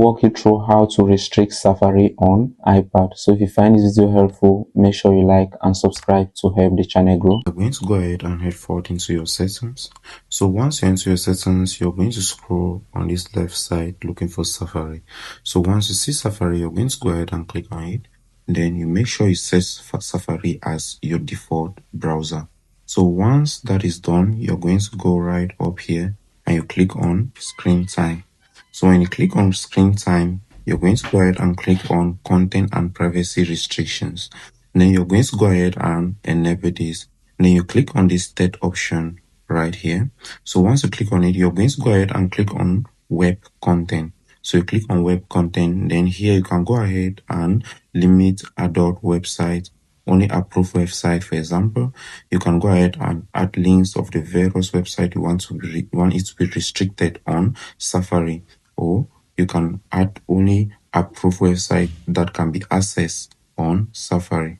walk you through how to restrict Safari on iPad. So if you find this video helpful, make sure you like and subscribe to help the channel grow. You're going to go ahead and head forward into your settings. So once you're into your settings, you're going to scroll on this left side looking for Safari. So once you see Safari, you're going to go ahead and click on it. Then you make sure you set Safari as your default browser. So once that is done, you're going to go right up here and you click on screen time. So when you click on screen time, you're going to go ahead and click on content and privacy restrictions. Then you're going to go ahead and enable this. Then you click on this third option right here. So once you click on it, you're going to go ahead and click on web content. So you click on web content, then here you can go ahead and limit adult websites, only approved website. For example, you can go ahead and add links of the various website you want it to be restricted on Safari, or you can add only approved website that can be accessed on Safari.